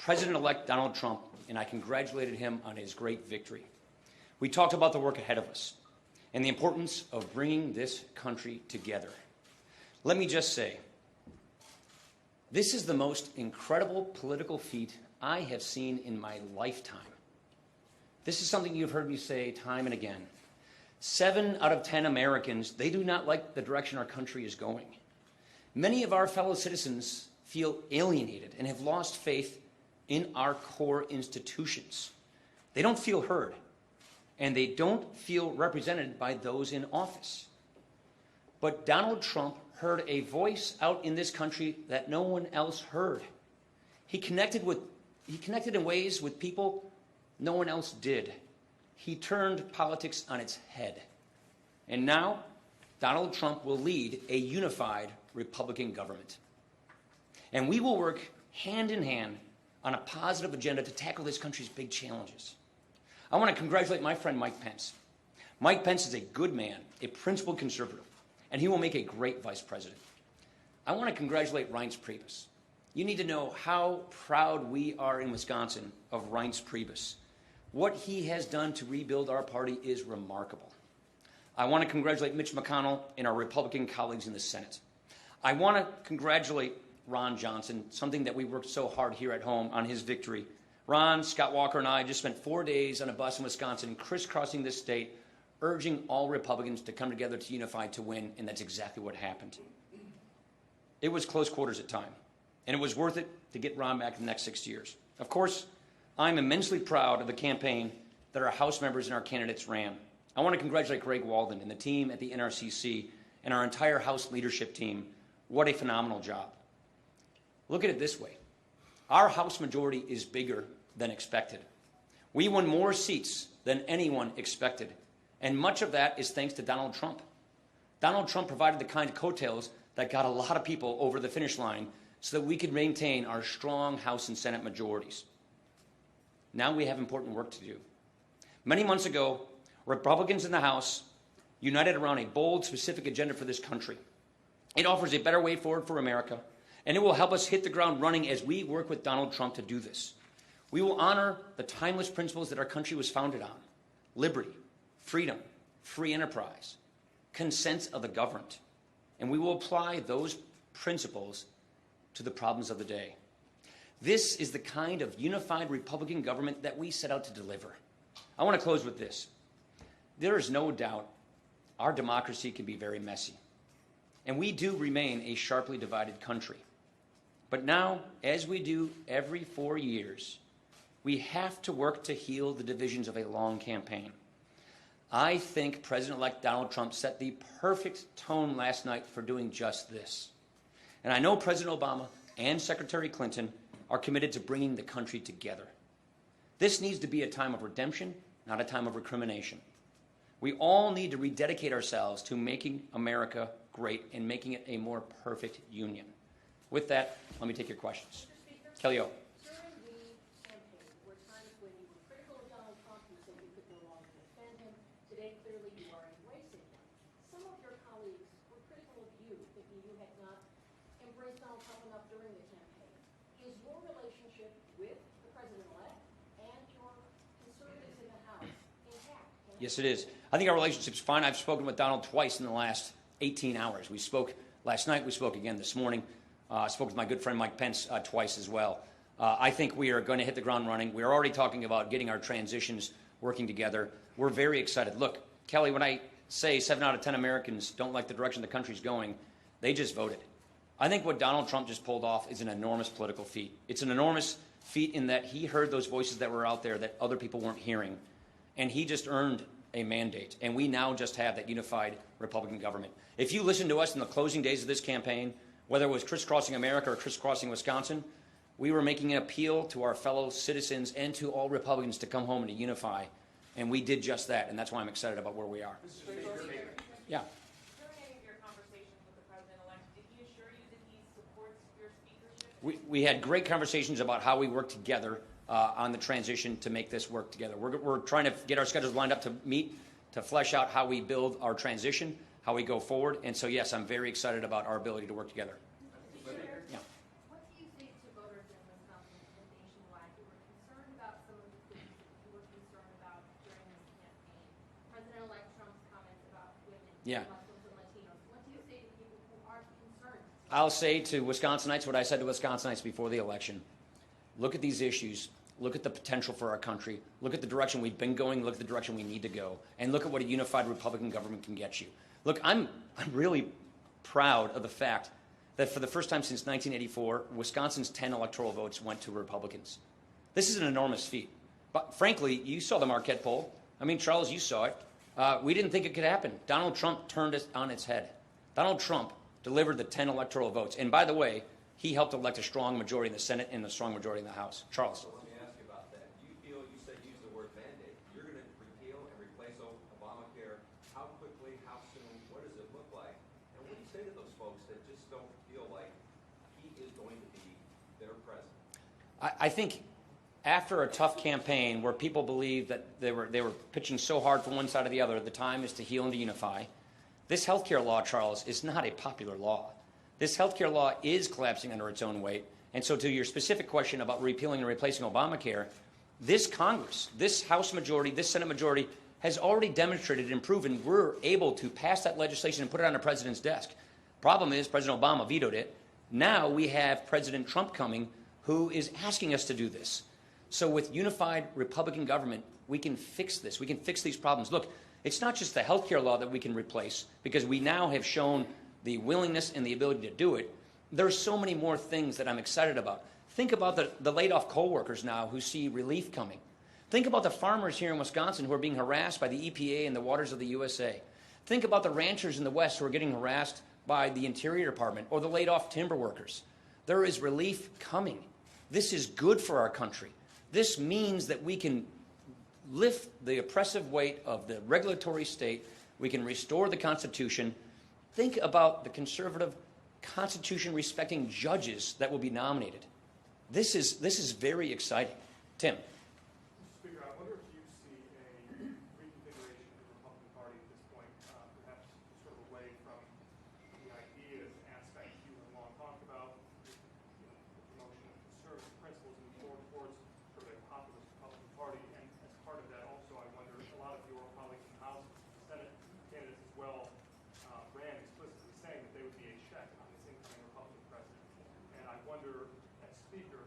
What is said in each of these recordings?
President-elect Donald Trump, and I congratulated him on his great victory. We talked about the work ahead of us and the importance of bringing this country together. Let me just say, this is the most incredible political feat I have seen in my lifetime. This is something you've heard me say time and again. 7 out of 10 Americans, they do not like the direction our country is going. Many of our fellow citizens feel alienated and have lost faith in our core institutions. They don't feel heard, and they don't feel represented by those in office. But Donald Trump heard a voice out in this country that no one else heard. He connected in ways with people no one else did. He turned politics on its head. And now, Donald Trump will lead a unified Republican government. And we will work hand in hand on a positive agenda to tackle this country's big challenges. I want to congratulate my friend Mike Pence. Mike Pence is a good man, a principled conservative, and he will make a great vice president. I want to congratulate Reince Priebus. You need to know how proud we are in Wisconsin of Reince Priebus. What he has done to rebuild our party is remarkable. I want to congratulate Mitch McConnell and our Republican colleagues in the Senate. I want to congratulate Ron Johnson, something that we worked so hard here at home on his victory. Ron, Scott Walker, and I just spent 4 days on a bus in Wisconsin, crisscrossing this state, urging all Republicans to come together to unify to win, and that's exactly what happened. It was close quarters at time, and it was worth it to get Ron back in the next 6 years. Of course, I'm immensely proud of the campaign that our House members and our candidates ran. I want to congratulate Greg Walden and the team at the NRCC and our entire House leadership team. What a phenomenal job. Look at it this way. Our House majority is bigger than expected. We won more seats than anyone expected, and much of that is thanks to Donald Trump. Donald Trump provided the kind of coattails that got a lot of people over the finish line so that we could maintain our strong House and Senate majorities. Now we have important work to do. Many months ago, Republicans in the House united around a bold, specific agenda for this country. It offers a better way forward for America, and it will help us hit the ground running as we work with Donald Trump to do this. We will honor the timeless principles that our country was founded on: liberty, freedom, free enterprise, consent of the governed, and we will apply those principles to the problems of the day. This is the kind of unified Republican government that we set out to deliver. I want to close with this. There is no doubt our democracy can be very messy, and we do remain a sharply divided country. But now, as we do every 4 years, we have to work to heal the divisions of a long campaign. I think President-elect Donald Trump set the perfect tone last night for doing just this. And I know President Obama and Secretary Clinton are committed to bringing the country together. This needs to be a time of redemption, not a time of recrimination. We all need to rededicate ourselves to making America great and making it a more perfect union. With that, let me take your questions. Kelly O. During the campaign, were times when you were critical of Donald Trump and said you could no longer defend him. Today, clearly, you are embracing him. Some of your colleagues were critical of you, thinking you had not embraced Donald Trump enough during the campaign. Is your relationship with the president-elect and your conservatives in the House intact? Yes, it is. I think our relationship's fine. I've spoken with Donald twice in the last 18 hours. We spoke last night. We spoke again this morning. I spoke with my good friend Mike Pence twice as well. I think we are going to hit the ground running. We are already talking about getting our transitions working together. We're very excited. Look, Kelly, when I say 7 out of 10 Americans don't like the direction the country's going, they just voted. I think what Donald Trump just pulled off is an enormous political feat. It's an enormous feat in that he heard those voices that were out there that other people weren't hearing, and he just earned a mandate. And we now just have that unified Republican government. If you listen to us in the closing days of this campaign, whether it was crisscrossing America or crisscrossing Wisconsin, we were making an appeal to our fellow citizens and to all Republicans to come home and to unify. And we did just that, and that's why I'm excited about where we are. Yeah. During any of your conversations with the president-elect, did he assure you that he supports your speakership? We had great conversations about how we work together on the transition to make this work together. We're trying to get our schedules lined up to meet, to flesh out how we build our transition, how we go forward. And so, yes, I'm very excited about our ability to work together. Yeah. What do you say to voters in Wisconsin and nationwide Yeah. Muslims and Latinos. What do you say to people who are concerned? I'll say to Wisconsinites what I said to Wisconsinites before the election. Look at these issues. Look at the potential for our country. Look at the direction we've been going. Look at the direction we need to go. And look at what a unified Republican government can get you. Look, I'm really proud of the fact that for the first time since 1984, Wisconsin's 10 electoral votes went to Republicans. This is an enormous feat. But frankly, you saw the Marquette poll. I mean, Charles, you saw it. We didn't think it could happen. Donald Trump turned it on its head. Donald Trump delivered the 10 electoral votes. And by the way, he helped elect a strong majority in the Senate and a strong majority in the House. Charles. So let me ask you about that. Do you feel, you said use the word mandate, you're going to repeal and replace Obamacare? How quickly, how soon, what does it look like? And what do you say to those folks that just don't feel like he is going to be their president? I think after a tough campaign where people believed that they were pitching so hard from one side or the other, the time is to heal and to unify. This health care law, Charles, is not a popular law. This health care law is collapsing under its own weight. And so to your specific question about repealing and replacing Obamacare, this Congress, this House majority, this Senate majority has already demonstrated and proven we're able to pass that legislation and put it on the president's desk. Problem is, President Obama vetoed it. Now we have President Trump coming who is asking us to do this. So with unified Republican government, we can fix this. We can fix these problems. Look, it's not just the health care law that we can replace, because we now have shown the willingness and the ability to do it. There are so many more things that I'm excited about. Think about the laid-off coal workers now who see relief coming. Think about the farmers here in Wisconsin who are being harassed by the EPA and the waters of the USA. Think about the ranchers in the West who are getting harassed by the Interior Department, or the laid-off timber workers. There is relief coming. This is good for our country. This means that we can lift the oppressive weight of the regulatory state. We can restore the Constitution. Think about the conservative, Constitution-respecting judges that will be nominated. This is very exciting. Tim. Mr. Speaker, I wonder if you see a reconfiguration of the Republican Party at this point, perhaps sort of away from the ideas and aspects you have long talked about, the promotion of conservative principles and more towards sort of a populist Republican Party. And as part of that also, I wonder, a lot of your colleagues in the House and Senate candidates as well ran explicitly saying that they would be a check on this incoming Republican president. And I wonder, as Speaker,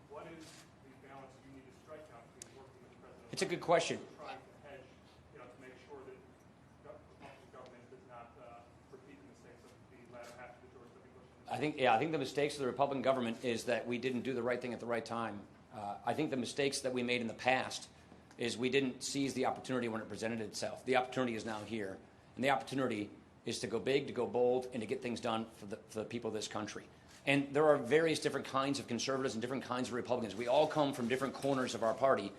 what is the balance you need to strike out between working with the president? It's a good question. Trying to hedge, to make sure that Republican government does not repeat the mistakes of the latter half of the George W. Bush administration. I think the mistakes of the Republican government is that we didn't do the right thing at the right time. I think the mistakes that we made in the past is we didn't seize the opportunity when it presented itself. The opportunity is now here, and the opportunity is to go big, to go bold, and to get things done for the people of this country. And there are various different kinds of conservatives and different kinds of Republicans. We all come from different corners of our party.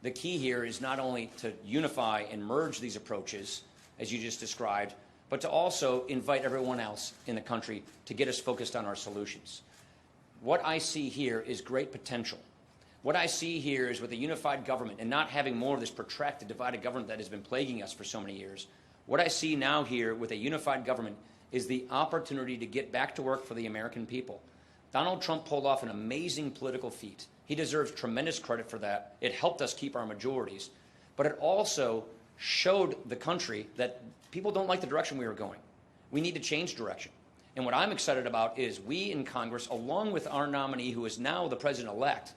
The key here is not only to unify and merge these approaches, as you just described, but to also invite everyone else in the country to get us focused on our solutions. What I see here is great potential. What I see here is with a unified government and not having more of this protracted, divided government that has been plaguing us for so many years, what I see now here with a unified government is the opportunity to get back to work for the American people. Donald Trump pulled off an amazing political feat. He deserves tremendous credit for that. It helped us keep our majorities. But it also showed the country that people don't like the direction we were going. We need to change direction. And what I'm excited about is we in Congress, along with our nominee, who is now the president-elect,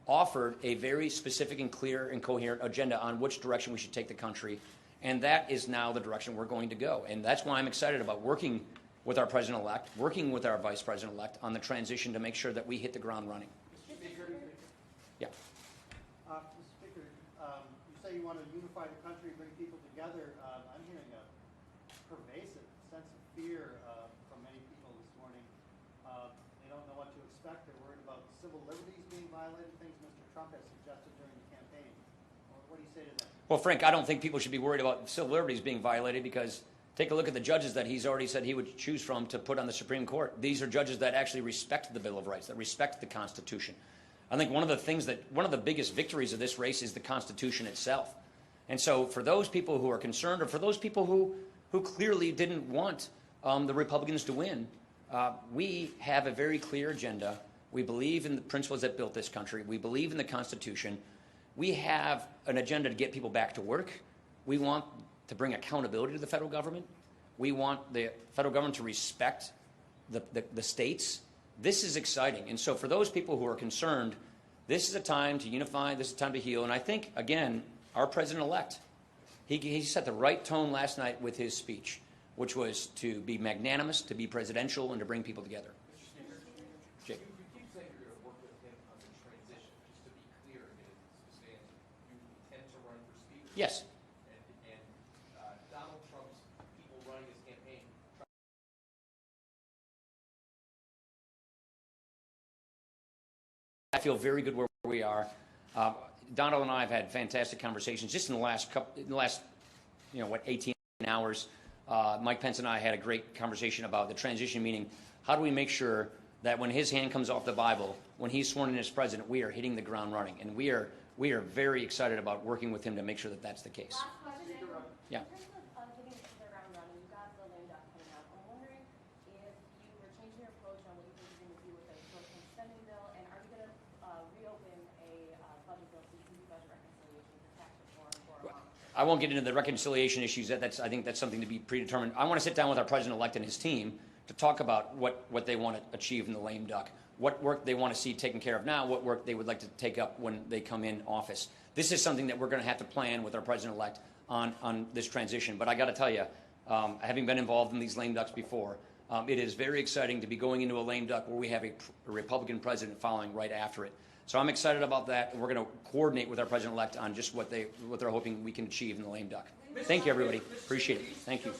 offered a very specific and clear and coherent agenda on which direction we should take the country. And that is now the direction we're going to go. And that's why I'm excited about working with our president-elect, working with our vice president-elect on the transition to make sure that we hit the ground running. Mr. Speaker? Yeah. Mr. Speaker, you say you want to unify the country, bring people together. I'm hearing a pervasive sense of fear from many people this morning. They don't know what to expect. They're worried about civil liberties being violated, things Mr. Trump has suggested during the campaign. What do you say to that? Well, Frank, I don't think people should be worried about civil liberties being violated, because take a look at the judges that he's already said he would choose from to put on the Supreme Court. These are judges that actually respect the Bill of Rights, that respect the Constitution. I think one of the biggest victories of this race is the Constitution itself. And so for those people who are concerned, or for those people who clearly didn't want the Republicans to win, we have a very clear agenda. We believe in the principles that built this country. We believe in the Constitution. We have an agenda to get people back to work. We want to bring accountability to the federal government. We want the federal government to respect the states. This is exciting. And so for those people who are concerned, this is a time to unify, this is a time to heal. And I think, again, our president-elect, he set the right tone last night with his speech, which was to be magnanimous, to be presidential, and to bring people together. Jake. You keep saying you're going to work with him on the transition. Just to be clear in his stance, you intend to run for speaker? Yes. And Donald Trump's people running his campaign. I feel very good where we are. Donald and I have had fantastic conversations just in the last 18 hours. Mike Pence and I had a great conversation about the transition, meaning how do we make sure that when his hand comes off the Bible, when he's sworn in as president, we are hitting the ground running. And we are very excited about working with him to make sure that that's the case. Last question. Yeah. In terms of getting the ground running, you got the lame duck coming out. I'm wondering if you were changing your approach on what you think you're going to do with a short-term spending bill, and are you going to reopen a budget bill so you can do budget reconciliation for tax reform for Obama? I won't get into the reconciliation issues. I think that's something to be predetermined. I want to sit down with our president-elect and his team to talk about what they want to achieve in the lame duck, what work they want to see taken care of now, what work they would like to take up when they come in office. This is something that we're going to have to plan with our president-elect on this transition. But I got to tell you, having been involved in these lame ducks before, it is very exciting to be going into a lame duck where we have a Republican president following right after it. So I'm excited about that. We're going to coordinate with our president-elect on just what they're hoping we can achieve in the lame duck. Thank you, everybody. Appreciate it. Thank you.